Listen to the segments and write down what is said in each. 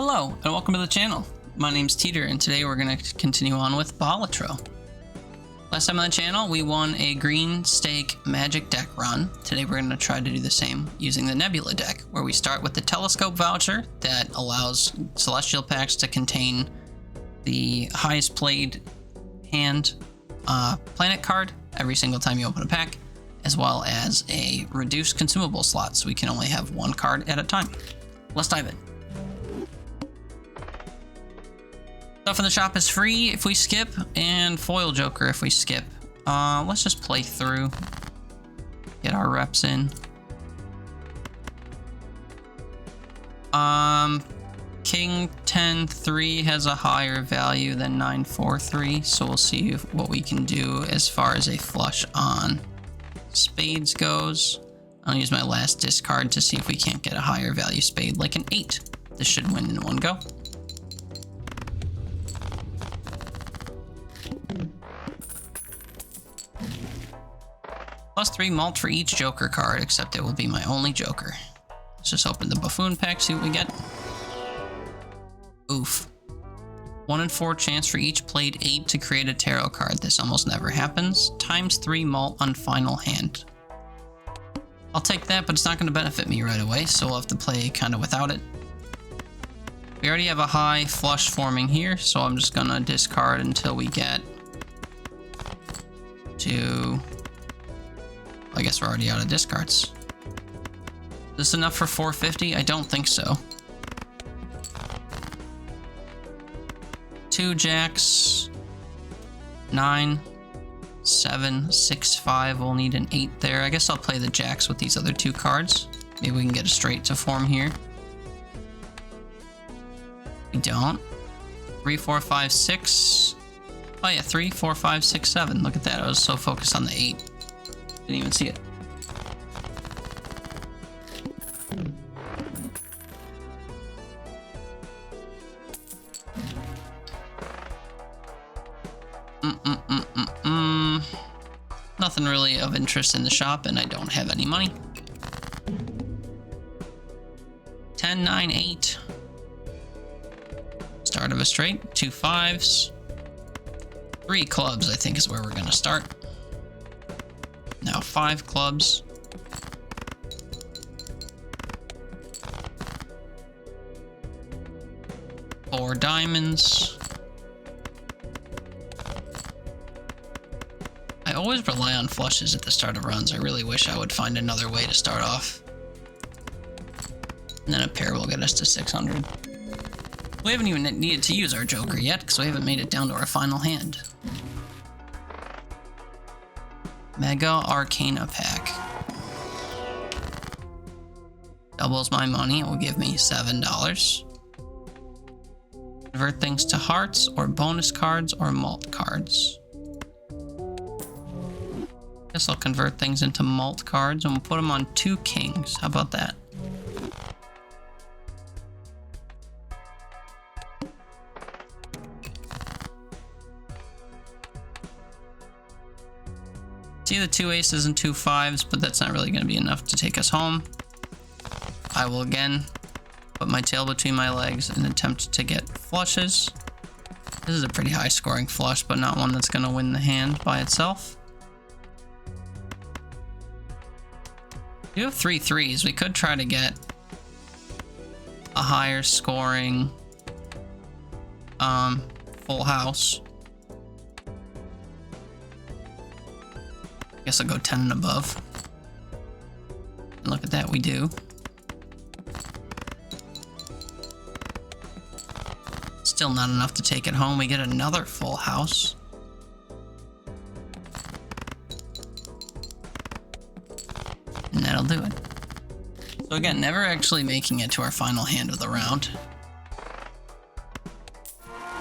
Hello, and welcome to the channel. My name's Teeter, and today we're going to continue on with Balatro. Last time on the channel, we won a green stake magic deck run. Today we're going to try to do the same using the Nebula Deck, where we start with the telescope voucher that allows celestial packs to contain the highest played hand planet card every single time you open a pack, as well as a reduced consumable slot, so we can only have one card at a time. Let's dive in. Stuff in the shop is free if we skip, and foil joker if we skip. Let's just play through, get our reps in. King 10-3 has a higher value than 9-4-3, so we'll see what we can do as far as a flush on spades goes. I'll use my last discard to see if we can't get a higher value spade, like an 8. This should win in one go. +3 malt for each joker card, except it will be my only joker. Let's just open the buffoon pack, see what we get. Oof. 1 in 4 chance for each played 8 to create a tarot card. This almost never happens. ×3 malt on final hand. I'll take that, but it's not going to benefit me right away, so we'll have to play kind of without it. We already have a high flush forming here, so I'm just going to discard until we get to... I guess we're already out of discards. Is this enough for 450? I don't think so. 2 jacks, 9, 7, 6, 5. We'll need an 8 there. I guess I'll play the jacks with these other 2 cards. Maybe we can get a straight to form here. We don't. 3, 4, 5, 6. Oh yeah, 3, 4, 5, 6, 7. Look at that. I was so focused on the 8. Didn't even see it. Nothing really of interest in the shop, and I don't have any money. 10, 9, 8. Start of a straight. 2 5s. 3 clubs, I think, is where we're going to start. Now 5 clubs. Four diamonds. I always rely on flushes at the start of runs. I really wish I would find another way to start off. And then a pair will get us to 600. We haven't even needed to use our joker yet, because we haven't made it down to our final hand. Mega Arcana pack. Doubles my money. It will give me $7. Convert things to hearts, or bonus cards, or malt cards. Guess I'll convert things into malt cards, and we'll put them on 2 kings. How about that? See the 2 aces and 2 5s, but that's not really going to be enough to take us home. I will again put my tail between my legs and attempt to get flushes. This is a pretty high scoring flush, but not one that's going to win the hand by itself. We have 3 3s. We could try to get a higher scoring full house. Guess I'll go 10 and above. And look at that, we do. Still not enough to take it home. We get another full house. And that'll do it. So again, never actually making it to our final hand of the round.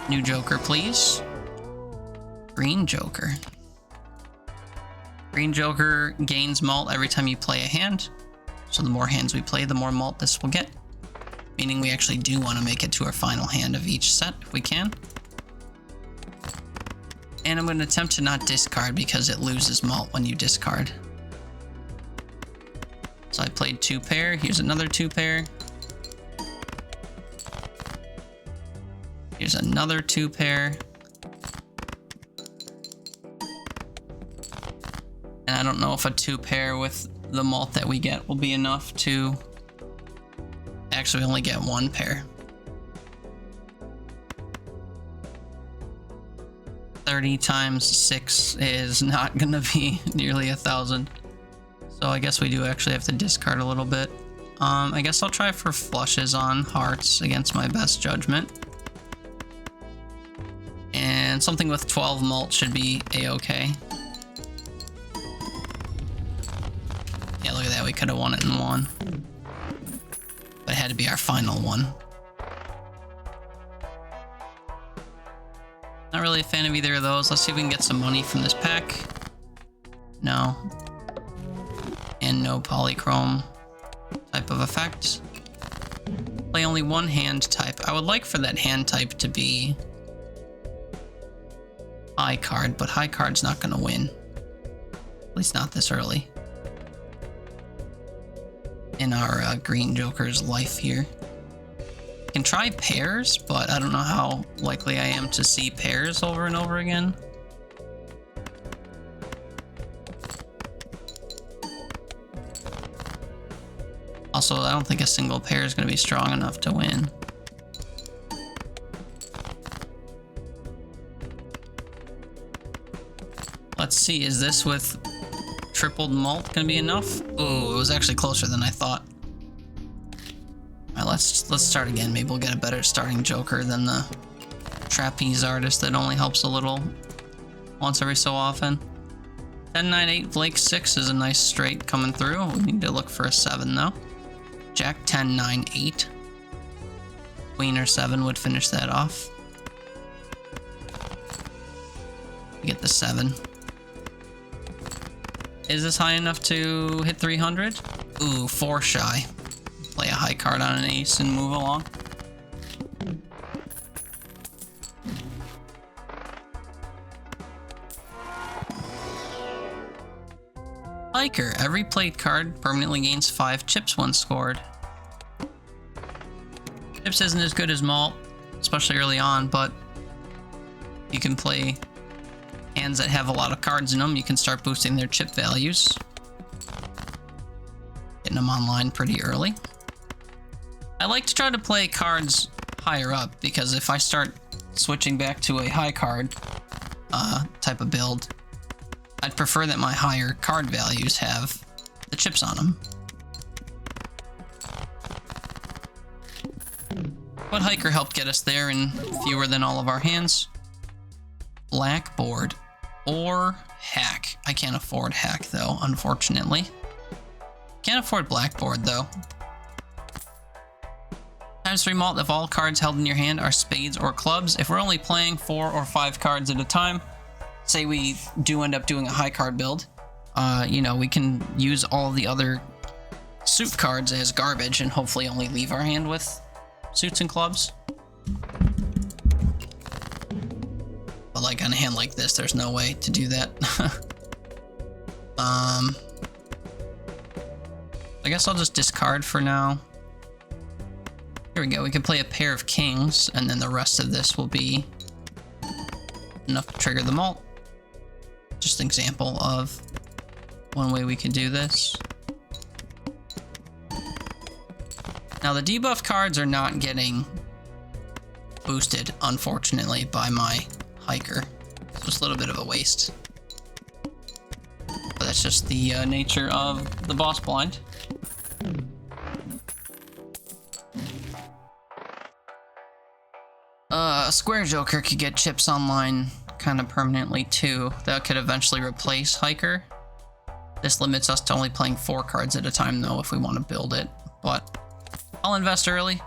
New joker, please. Green joker. Green joker gains malt every time you play a hand. So the more hands we play, the more malt this will get. Meaning we actually do want to make it to our final hand of each set if we can. And I'm going to attempt to not discard because it loses malt when you discard. So I played 2 pair. Here's another 2 pair. Here's another 2 pair. And I don't know if a 2 pair with the malt that we get will be enough to actually only get 1 pair. 30 times 6 is not gonna be nearly 1,000. So I guess we do actually have to discard a little bit. I guess I'll try for flushes on hearts against my best judgment. And something with 12 malt should be a-okay. Yeah, look at that, we could have won it in 1. But it had to be our final one. Not really a fan of either of those. Let's see if we can get some money from this pack. No. And no polychrome type of effect. Play only 1 hand type. I would like for that hand type to be high card, but high card's not going to win. At least not this early. In our green joker's life here. Can try pairs, but I don't know how likely I am to see pairs over and over again. Also, I don't think a single pair is going to be strong enough to win. Let's see, is this with tripled malt going to be enough? Ooh, it was actually closer than I thought. Alright, let's start again. Maybe we'll get a better starting joker than the trapeze artist that only helps a little once every so often. 10, 9, 8, Blake 6 is a nice straight coming through. We need to look for a 7 though. Jack 10, 9, 8. Queen or 7 would finish that off. We get the 7. Is this high enough to hit 300? Ooh, 4 shy. Play a high card on an ace and move along. Hiker. Every played card permanently gains 5 chips when scored. Chips isn't as good as malt, especially early on, but you can play hands that have a lot of cards in them. You can start boosting their chip values. Getting them online pretty early. I like to try to play cards higher up, because if I start switching back to a high card type of build, I'd prefer that my higher card values have the chips on them. But Hiker helped get us there in fewer than all of our hands. Blackboard or Hack. I can't afford Hack though, unfortunately. Can't afford Blackboard though. Times 3 malt if all cards held in your hand are spades or clubs. If we're only playing 4 or 5 cards at a time, say we do end up doing a high card build, you know, we can use all the other suit cards as garbage and hopefully only leave our hand with suits and clubs. But like on a hand like this, there's no way to do that. I guess I'll just discard for now. Here we go, we can play a pair of kings, and then the rest of this will be enough to trigger the malt. Just an example of one way we could do this. Now the debuff cards are not getting boosted, unfortunately, by my Hiker. It's just a little bit of a waste. But that's just the nature of the boss blind. Square Joker could get chips online kind of permanently too. That could eventually replace Hiker. This limits us to only playing 4 cards at a time though if we want to build it. But I'll invest early.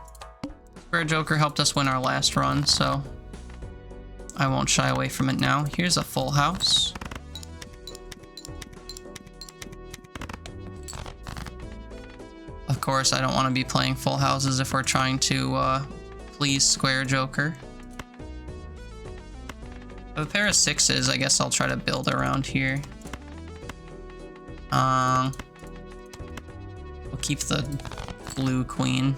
Square Joker helped us win our last run, so I won't shy away from it now. Here's a full house. Of course, I don't want to be playing full houses if we're trying to please Square Joker. With a pair of 6s, I guess I'll try to build around here. We'll keep the blue queen.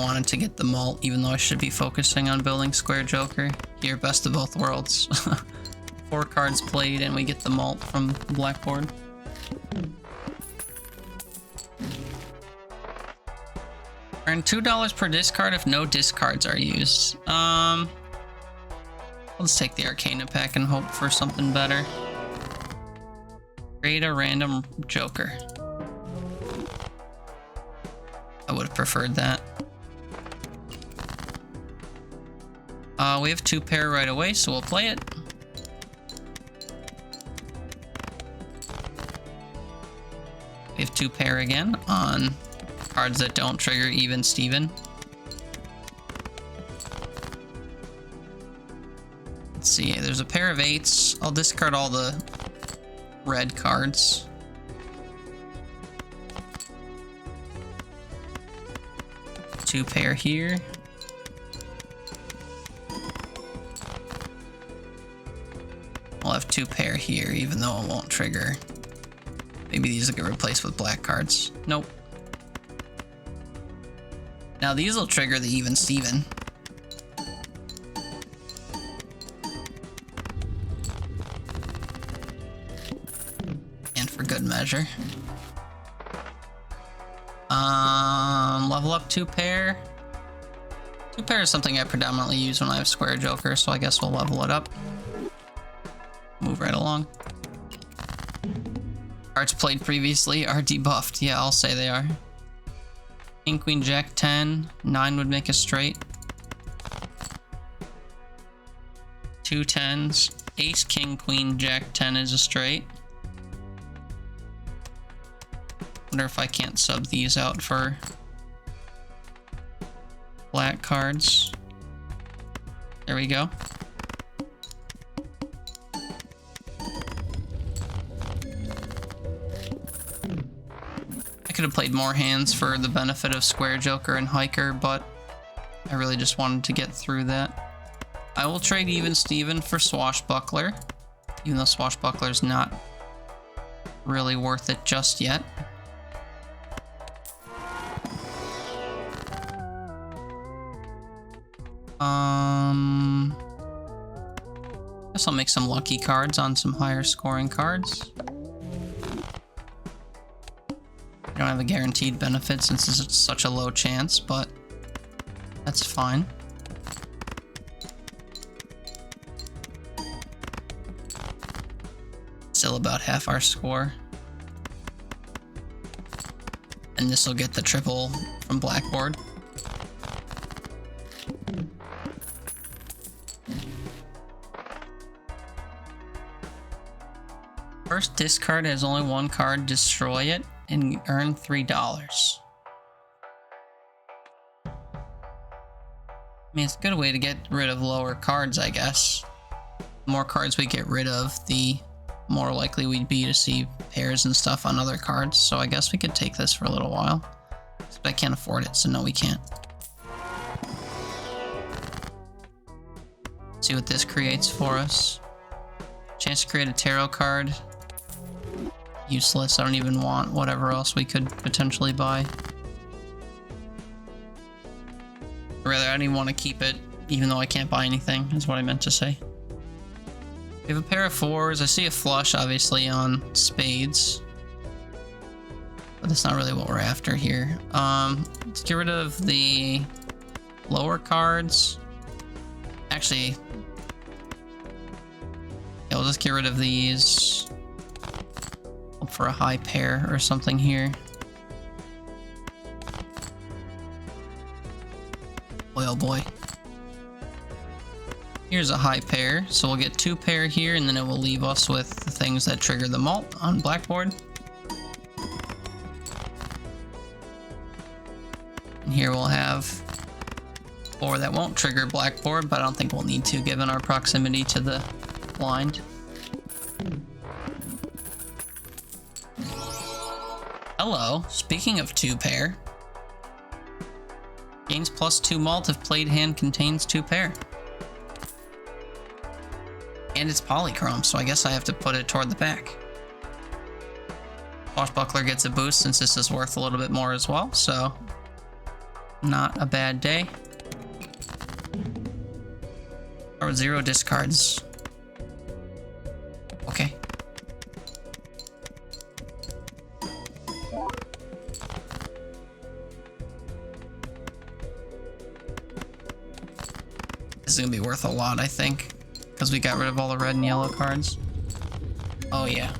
of wanted to get the malt, even though I should be focusing on building Square Joker. Here, best of both worlds. 4 cards played, and we get the malt from the blackboard. Earn $2 per discard if no discards are used. Let's take the Arcana pack and hope for something better. Create a random Joker. I would have preferred that. We have 2 pair right away, so we'll play it. We have 2 pair again on cards that don't trigger Even Steven. Let's see, there's a pair of 8s. I'll discard all the red cards. Two pair here. I'll have 2 pair here, even though it won't trigger. Maybe these will get replaced with black cards. Nope. Now these will trigger the Even Steven. And for good measure. Level up 2 pair. 2 pair is something I predominantly use when I have Square Joker, so I guess we'll level it up. Move right along. Cards played previously are debuffed. Yeah, I'll say they are. King, Queen, Jack, 10. 9 would make a straight. 2 10s. Ace, King, Queen, Jack, 10 is a straight. Wonder if I can't sub these out for black cards. There we go. I could have played more hands for the benefit of Square Joker and Hiker, but I really just wanted to get through that. I will trade Even Steven for Swashbuckler, even though Swashbuckler's not really worth it just yet. Guess I'll make some lucky cards on some higher scoring cards. I don't have a guaranteed benefit since it's such a low chance, but that's fine. Still about half our score. And this will get the triple from blackboard. First discard has only 1 card, destroy it, and earn $3. I mean, it's a good way to get rid of lower cards, I guess. The more cards we get rid of, the more likely we'd be to see pairs and stuff on other cards, so I guess we could take this for a little while. But I can't afford it, so no, we can't. See what this creates for us. Chance to create a tarot card. Useless. I don't even want whatever else we could potentially buy. Or rather, I don't even want to keep it, even though I can't buy anything, is what I meant to say. We have a pair of 4s. I see a flush, obviously, on spades. But that's not really what we're after here. Let's get rid of the lower cards. Actually, yeah, we'll just get rid of these. Hope for a high pair or something here. Boy, oh boy. Here's a high pair, so we'll get 2 pair here, and then it will leave us with the things that trigger the malt on blackboard. And here we'll have 4 that won't trigger blackboard, but I don't think we'll need to given our proximity to the blind. Hello, speaking of 2 pair. Gains +2 malt if played hand contains 2 pair. And it's polychrome, so I guess I have to put it toward the back. Swashbuckler gets a boost since this is worth a little bit more as well, so Not a bad day. Or 0 discards. Okay. This is gonna be worth a lot, I think, because we got rid of all the red and yellow cards. Oh yeah.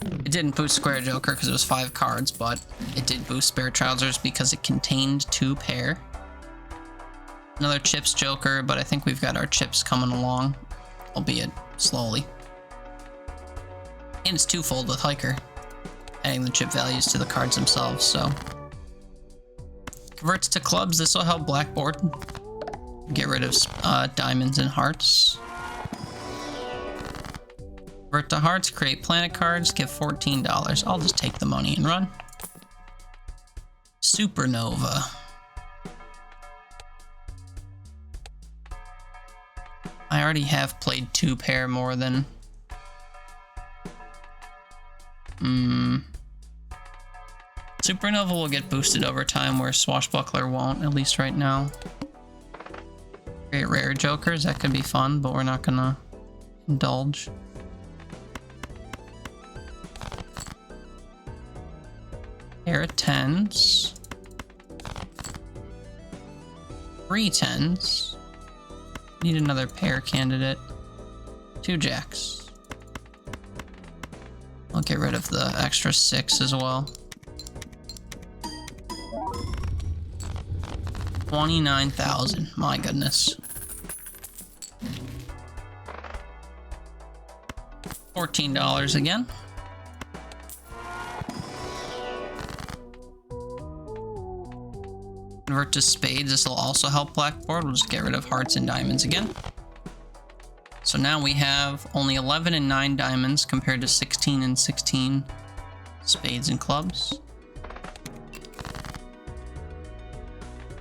It didn't boost Square Joker because it was 5 cards, but it did boost Spare Trousers because it contained 2 pair. Another Chips Joker, but I think we've got our chips coming along, albeit slowly. And it's twofold with Hiker, adding the chip values to the cards themselves, so. Converts to clubs, this will help Blackboard. Get rid of diamonds and hearts. Convert to hearts, create planet cards, give $14. I'll just take the money and run. Supernova. I already have played 2 pair more than... Supernova will get boosted over time, where Swashbuckler won't, at least right now. Create rare jokers, that could be fun, but we're not gonna indulge. Pair of 10s. 3 10s. Need another pair candidate. 2 jacks. I'll get rid of the extra 6 as well. 29,000. My goodness. $14 again. Convert to spades. This will also help Blackboard. We'll just get rid of hearts and diamonds again. So now we have only 11 and 9 diamonds compared to 16 and 16 spades and clubs.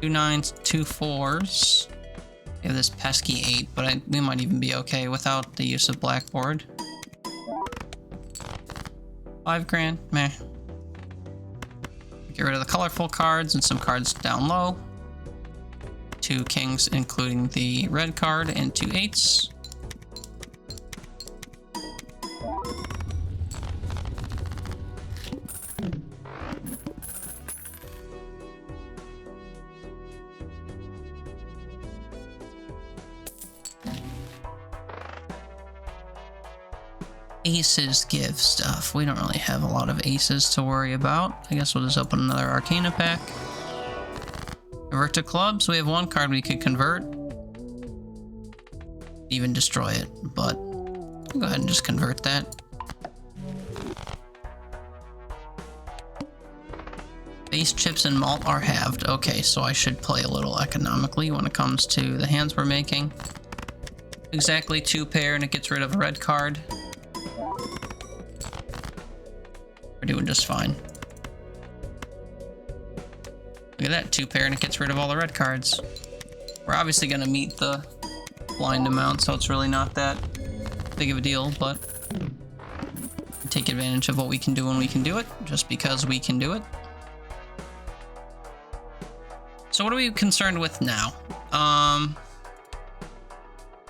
2 9s, 2 4s. We have this pesky 8, but we might even be okay without the use of Blackboard. 5 grand, meh. Get rid of the colorful cards and some cards down low. 2 kings, including the red card, and 2 8s. Aces give stuff. We don't really have a lot of aces to worry about. I guess we'll just open another Arcana pack. Convert to clubs. We have 1 card we could convert. Even destroy it, but I'll go ahead and just convert that. Base chips and malt are halved. Okay, so I should play a little economically when it comes to the hands we're making. Exactly 2 pair and it gets rid of a red card. We're doing just fine. Look at that, 2 pair and it gets rid of all the red cards. We're obviously gonna meet the blind amount, so it's really not that big of a deal, but take advantage of what we can do when we can do it, just because we can do it. So what are we concerned with now? I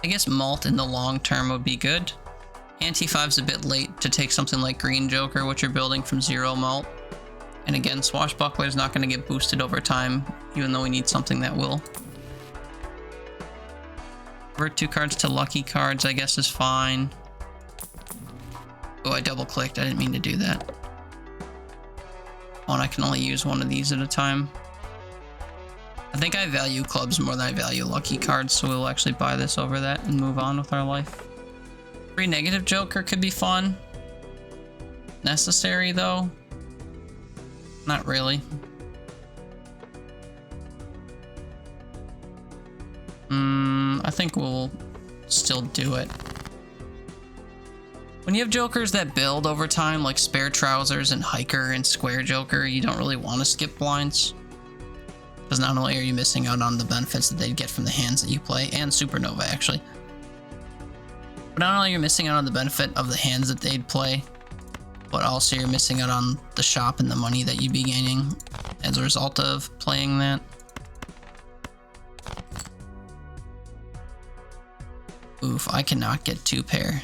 guess malt in the long term would be good. Anti-5's a bit late to take something like Green Joker, which you're building from 0 malt. And again, Swashbuckler is not going to get boosted over time, even though we need something that will. Convert 2 cards to lucky cards, I guess, is fine. Oh, I double-clicked. I didn't mean to do that. Oh, and I can only use 1 of these at a time. I think I value clubs more than I value lucky cards, so we'll actually buy this over that and move on with our life. 3 negative Joker could be fun. Necessary, though? Not really. I think we'll still do it. When you have Jokers that build over time, like Spare Trousers and Hiker and Square Joker, you don't really want to skip blinds. Because not only are you missing out on the benefits that they'd get from the hands that you play, and Supernova, actually. But not only are you missing out on the benefit of the hands that they'd play, but also you're missing out on the shop and the money that you'd be gaining as a result of playing that. Oof, I cannot get 2 pair.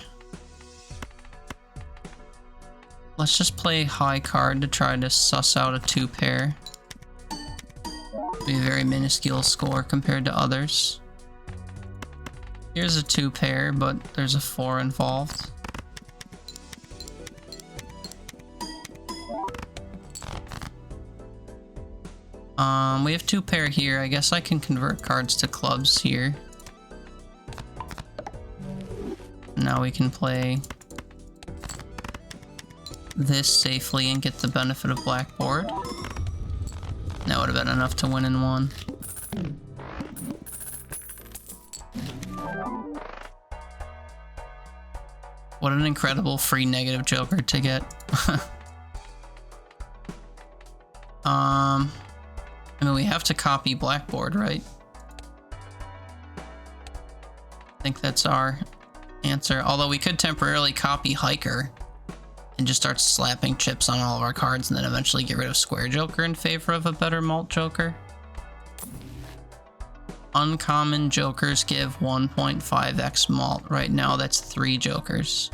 Let's just play high card to try to suss out a 2 pair. Be a very minuscule score compared to others. Here's a 2 pair, but there's a 4 involved. We have 2 pair here. I guess I can convert cards to clubs here. Now we can play this safely and get the benefit of blackboard. That would have been enough to win in 1. What an incredible free negative joker to get. I mean, we have to copy blackboard, right? I think that's our answer. Although we could temporarily copy hiker and just start slapping chips on all of our cards and then eventually get rid of square joker in favor of a better malt joker. Uncommon jokers give 1.5x malt. Right now that's 3 jokers.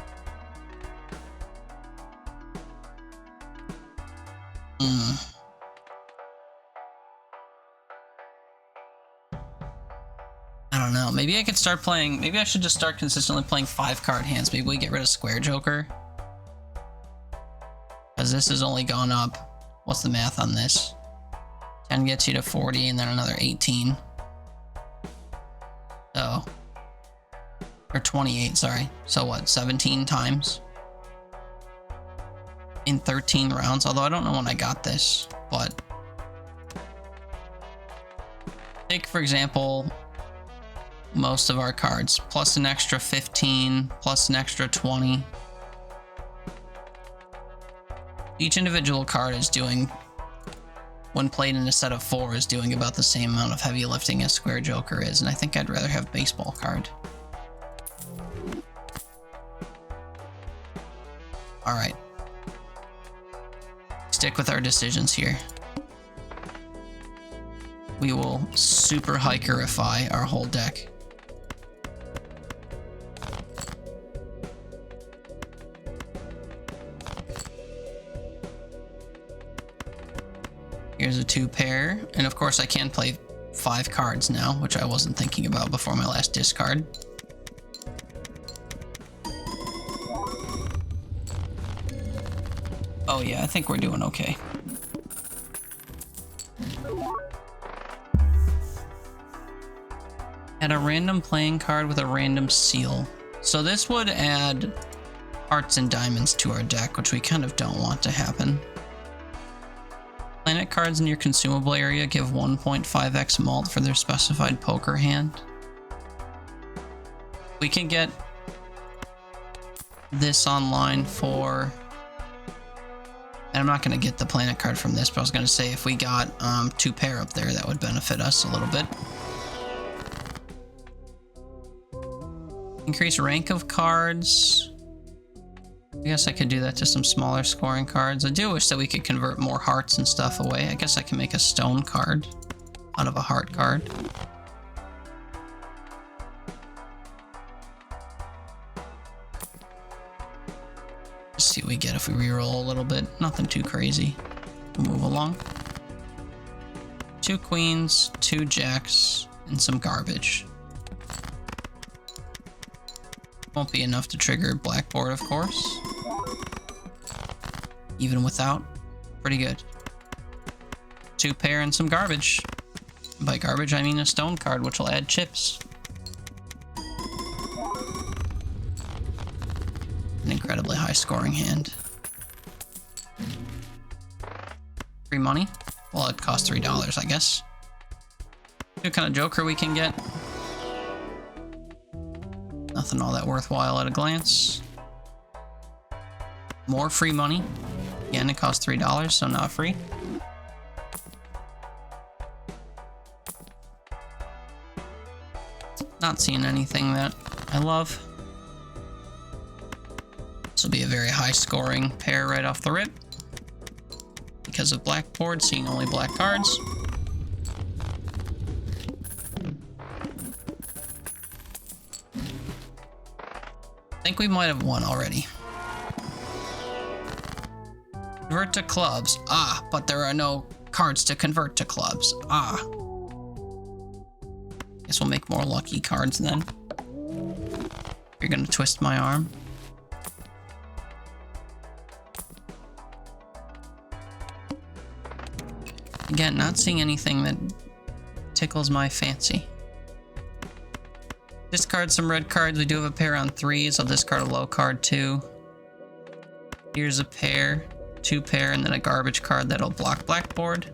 I don't know. Maybe I could start playing... Maybe I should just start consistently playing 5-card hands. Maybe we get rid of square joker. Because this has only gone up. What's the math on this? 10 gets you to 40 and then another 18. So... Or 28, sorry. So what, 17 times? In 13 rounds, although I don't know when I got this, but... Take, for example... most of our cards, plus an extra 15, plus an extra 20. Each individual card is doing, when played in a set of 4, is doing about the same amount of heavy lifting as square joker is, and I think I'd rather have baseball card. Alright. Stick with our decisions here. We will super hikerify our whole deck. Here's a 2 pair, and of course I can play 5 cards now, which I wasn't thinking about before my last discard. Oh yeah, I think we're doing okay. Add a random playing card with a random seal. So this would add hearts and diamonds to our deck, which we kind of don't want to happen. Planet cards in your consumable area give 1.5x malt for their specified poker hand. We can get this online for... And I'm not going to get the planet card from this, but I was going to say if we got 2 pair up there, that would benefit us a little bit. Increase rank of cards. I guess I could do that to some smaller scoring cards. I do wish that we could convert more hearts and stuff away. I guess I can make a stone card out of a heart card. Let's see what we get if we reroll a little bit. Nothing too crazy. We'll move along. 2 queens, 2 jacks, and some garbage. Won't be enough to trigger blackboard, of course. Even without, pretty good. 2 pair and some garbage. By garbage, I mean a stone card, which will add chips. An incredibly high scoring hand. Free money? Well, it costs $3, I guess. What kind of joker we can get? Nothing all that worthwhile at a glance. More free money. Again, it costs $3, so not free. Not seeing anything that I love. This will be a very high scoring pair right off the rip. because of blackboard, seeing only black cards. I think we might have won already. Convert to clubs. Ah, but there are no cards to convert to clubs. Ah. Guess we'll make more lucky cards then. You're gonna twist my arm. Again, not seeing anything that tickles my fancy. Discard some red cards. We do have a pair on 3s. I'll discard a low card too. Here's a pair, 2 pair, and then a garbage card that'll block blackboard.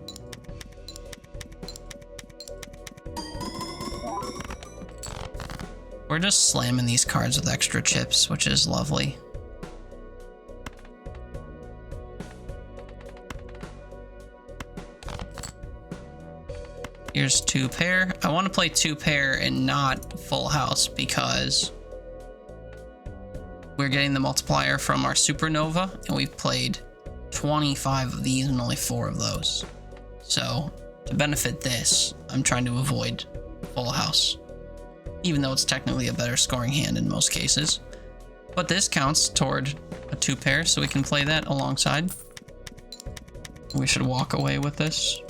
We're just slamming these cards with extra chips, which is lovely. Here's 2 pair. I want to play 2 pair and not full house because we're getting the multiplier from our supernova, and we've played 25 of these and only 4 of those. So to benefit this, I'm trying to avoid full house, even though it's technically a better scoring hand in most cases. But this counts toward a 2 pair, so we can play that alongside. We should walk away with this.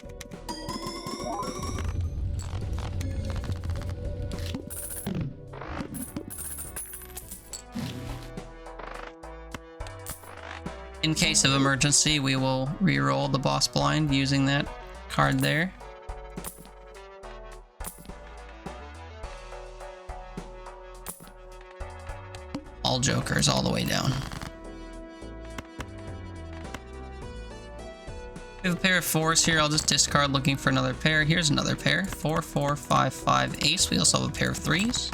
In case of emergency, we will re-roll the boss blind using that card there. All jokers all the way down. We have a pair of 4s here. I'll just discard looking for another pair. Here's another pair. 4, 4, 5, 5, ace. We also have a pair of 3s.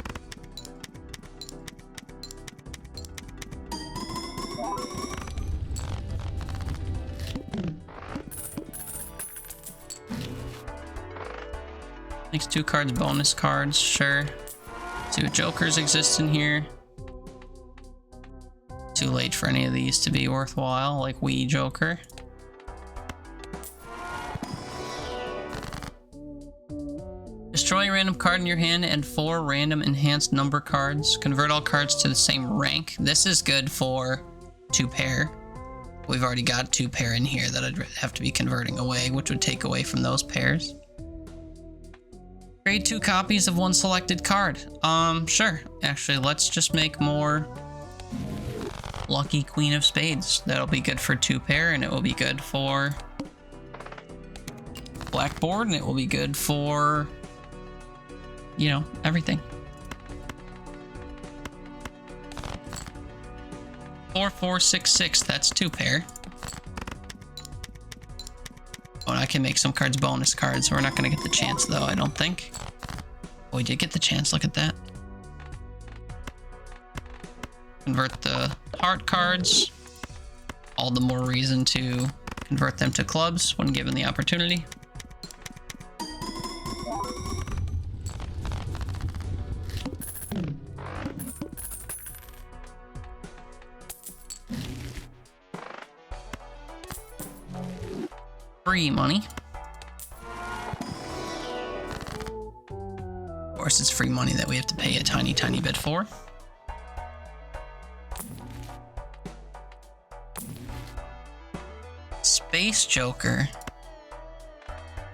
Next 2 cards, bonus cards, sure. See what jokers exist in here. Too late for any of these to be worthwhile, like Wii Joker. Destroy a random card in your hand and 4 random enhanced number cards. Convert all cards to the same rank. This is good for 2 pair. We've already got 2 pair in here that I'd have to be converting away, which would take away from those pairs. Trade 2 copies of 1 selected card. Sure. Actually, let's just make more Lucky Queen of Spades. That'll be good for 2 pair, and it will be good for blackboard, and it will be good for, you know, everything. 4, 4, 6, 6. That's 2 pair. Oh, and I can make some cards bonus cards. We're not going to get the chance, though, I don't think. Oh, we did get the chance. Look at that. Convert the heart cards. All the more reason to convert them to clubs when given the opportunity. Free money. Of course, it's free money that we have to pay a tiny, tiny bit for. Space Joker.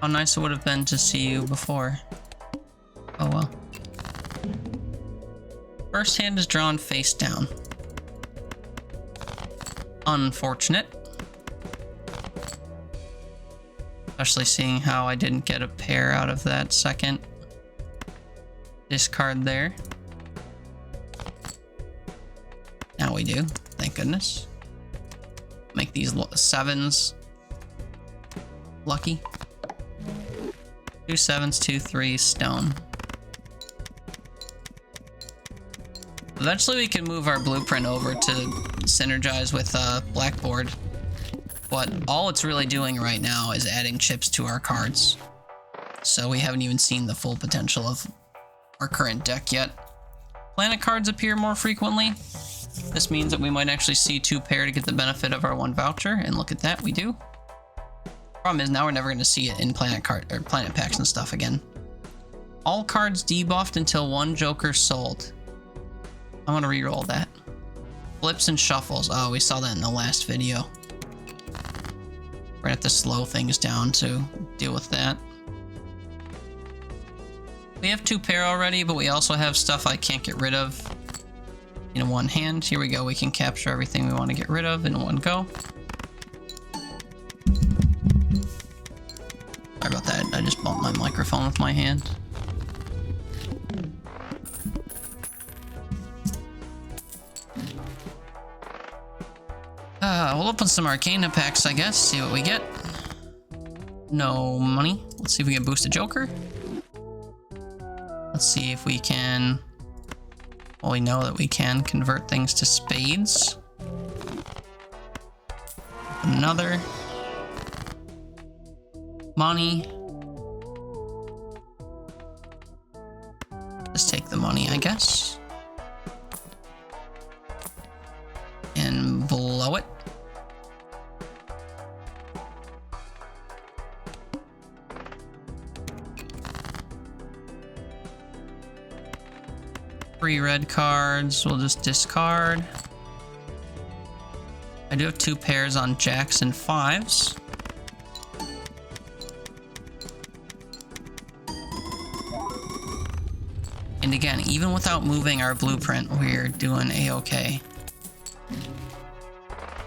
How nice it would have been to see you before. Oh well. First hand is drawn face down. Unfortunate. Especially seeing how I didn't get a pair out of that second discard there. Now we do, thank goodness. Make these 7s lucky. 2 7s, 2 3s, stone. Eventually we can move our blueprint over to synergize with blackboard. But all it's really doing right now is adding chips to our cards. So we haven't even seen the full potential of our current deck yet. Planet cards appear more frequently. This means that we might actually see 2 pair to get the benefit of our 1 voucher. And look at that, we do. Problem is, now we're never going to see it in planet packs and stuff again. All cards debuffed until one Joker sold. I want to re-roll that. Flips and shuffles. Oh, we saw that in the last video. We're gonna have to slow things down to deal with that. We have 2 pair already, but we also have stuff I can't get rid of in one hand. Here we go. We can capture everything we want to get rid of in one go. Sorry about that. I just bumped my microphone with my hand. We'll open some Arcana packs, I guess, see what we get. No money. Let's see if we can boost a Joker. Let's see if we can... Well, we know that we can convert things to spades. Another. Money. Let's take the money, I guess. And blow it. Three red cards, we'll just discard. I do have 2 pairs on jacks and 5s. And again, even without moving our blueprint, we're doing a-okay.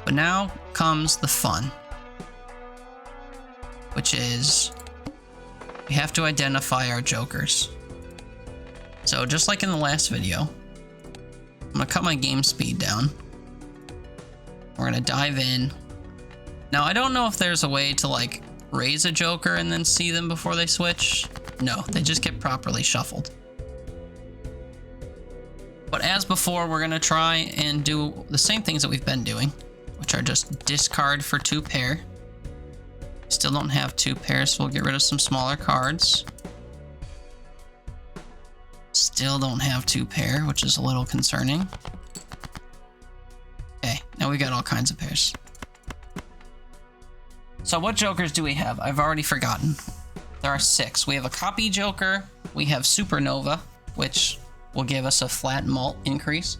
But now comes the fun, which is we have to identify our jokers. So just like in the last video, I'm gonna cut my game speed down. We're gonna dive in. Now, I don't know if there's a way to like raise a joker and then see them before they switch. No, they just get properly shuffled. But as before, we're gonna try and do the same things that we've been doing, which are just discard for 2 pair. Still don't have 2 pairs, so we'll get rid of some smaller cards. Still don't have 2 pair, which is a little concerning. Okay, now we got all kinds of pairs. So what jokers do we have? I've already forgotten. There are 6. We have a copy joker. We have Supernova, which will give us a flat mult increase.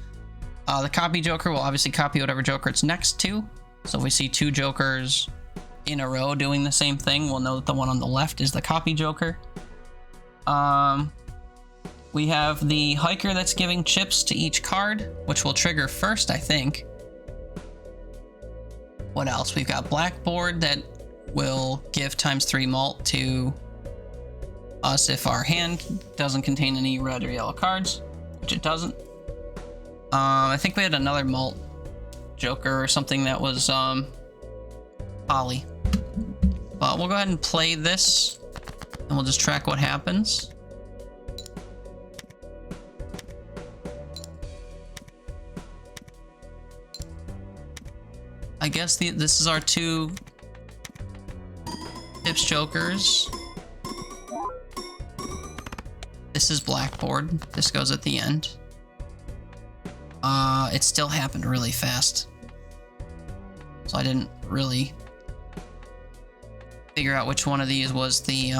The copy joker will obviously copy whatever joker it's next to. So if we see 2 jokers in a row doing the same thing, we'll know that the one on the left is the copy joker. We have the hiker that's giving chips to each card, which will trigger first, I think. What else? We've got Blackboard that will give ×3 mult to us if our hand doesn't contain any red or yellow cards, which it doesn't. I think we had another mult joker or something that was poly. But we'll go ahead and play this, and we'll just track what happens. I guess this is our 2 tips jokers. This is Blackboard. This goes at the end. It still happened really fast, so I didn't really figure out which one of these was the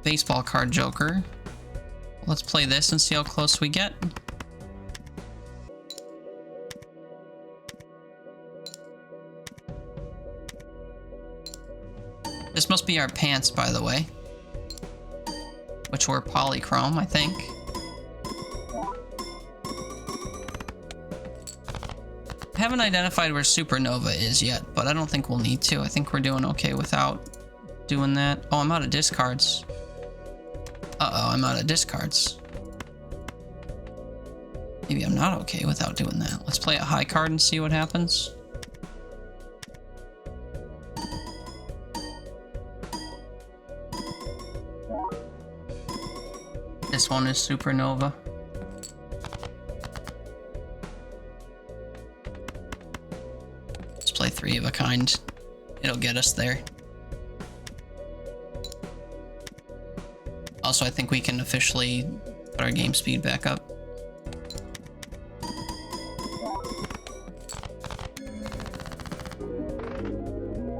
baseball card joker. Let's play this and see how close we get. This must be our pants, by the way, which were polychrome, I think. I haven't identified where Supernova is yet, but I don't think we'll need to. I think we're doing okay without doing that. Oh, I'm out of discards. Uh-oh, I'm out of discards. Maybe I'm not okay without doing that. Let's play a high card and see what happens. This one is Supernova. Let's play 3 of a kind. It'll get us there. Also, I think we can officially put our game speed back up.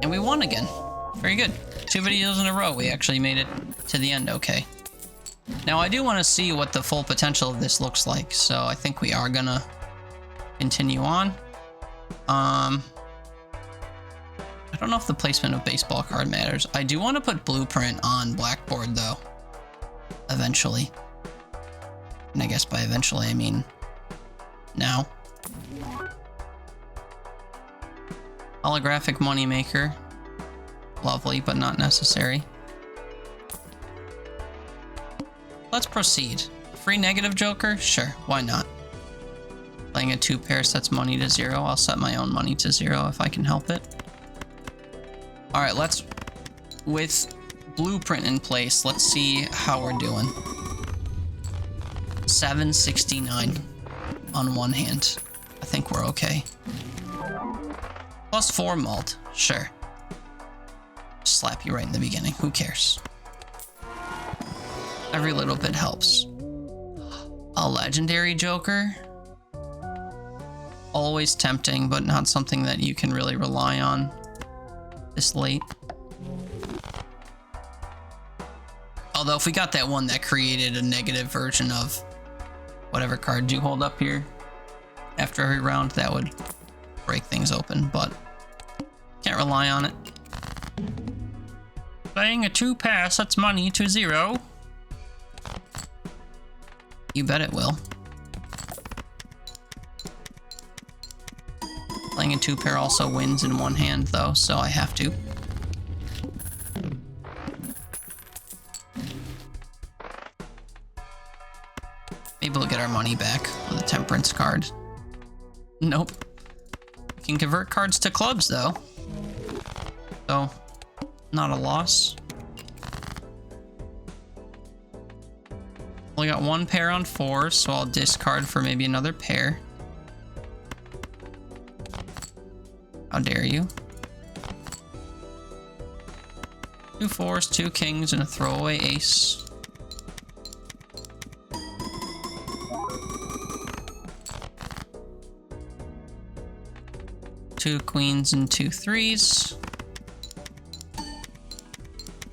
And we won again. Very good. 2 videos in a row. We actually made it to the end okay. Now, I do want to see what the full potential of this looks like, so I think we are gonna continue on. I don't know if the placement of baseball card matters. I do want to put blueprint on blackboard, though, eventually. And I guess by eventually, I mean now. Holographic moneymaker. Lovely, but not necessary. Let's proceed. Free negative joker? Sure, why not? Playing a 2 pair sets money to 0. I'll set my own money to 0 if I can help it. Alright, let's... With blueprint in place, let's see how we're doing. 769 on one hand. I think we're okay. Plus 4 malt. Sure. Slap you right in the beginning. Who cares? Every little bit helps. A legendary joker? Always tempting, but not something that you can really rely on this late. Although if we got that one that created a negative version of whatever card you hold up here after every round, that would break things open, but can't rely on it. Playing a 2 pair sets money to 0. You bet it will. Playing a 2 pair also wins in one hand, though, so I have to. Maybe we'll get our money back with a temperance card. Nope. We can convert cards to clubs, though. So, not a loss. Only got 1 pair on 4, so I'll discard for maybe another pair. How dare you? 2 4s, 2 kings, and a throwaway ace. Two queens and 2 3s.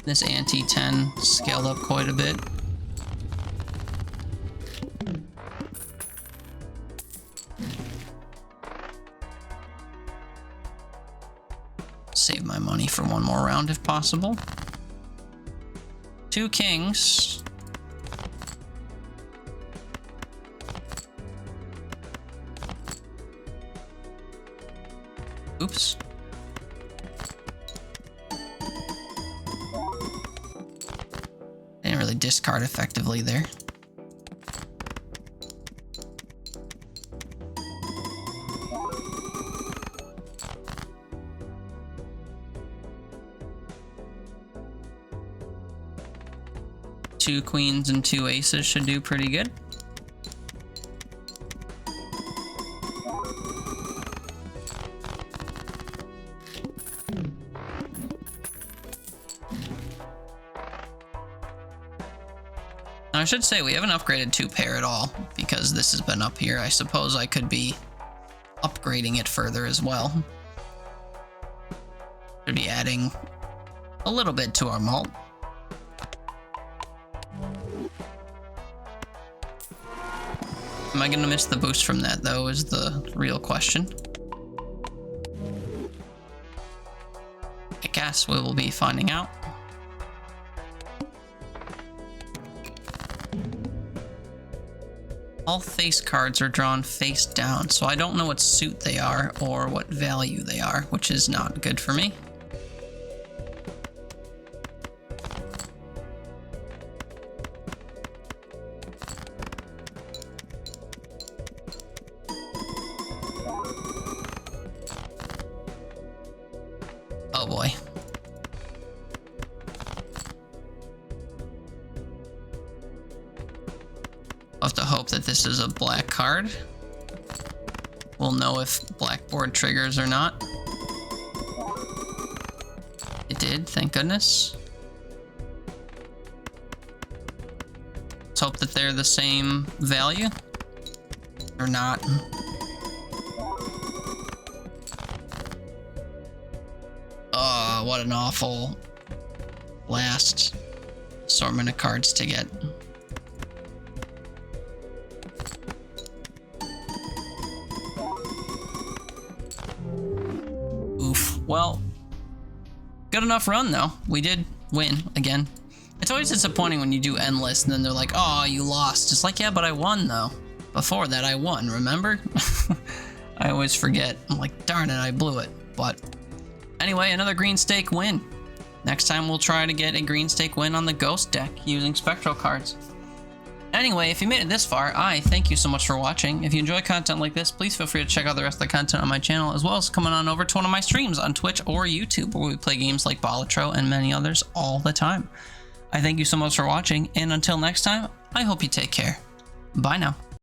This ante-10 scaled up quite a bit. Save my money for one more round if possible. 2 kings. Oops. Didn't really discard effectively there. Two queens and 2 aces should do pretty good. Now, I should say we haven't upgraded 2 pair at all because this has been up here. I suppose I could be upgrading it further as well. Should be adding a little bit to our malt. Am I gonna miss the boost from that, though, is the real question. I guess we will be finding out. All face cards are drawn face down, so I don't know what suit they are or what value they are, which is not good for me. Oh boy. I'll have to hope that this is a black card. We'll know if blackboard triggers or not. It did, thank goodness. Let's hope that they're the same value. Or not. what an awful last assortment of cards to get. Oof. Well, good enough run though. We did win again. It's always disappointing when you do endless and then they're like, oh, you lost. It's like, yeah, but I won though. Before that I won, remember? I always forget. I'm like, darn it, I blew it. But anyway, another green stake win. Next time we'll try to get a green stake win on the ghost deck using spectral cards. Anyway, if you made it this far, I thank you so much for watching. If you enjoy content like this, please feel free to check out the rest of the content on my channel, as well as coming on over to one of my streams on Twitch or YouTube, where we play games like Balatro and many others all the time. I thank you so much for watching, and until next time, I hope you take care. Bye now.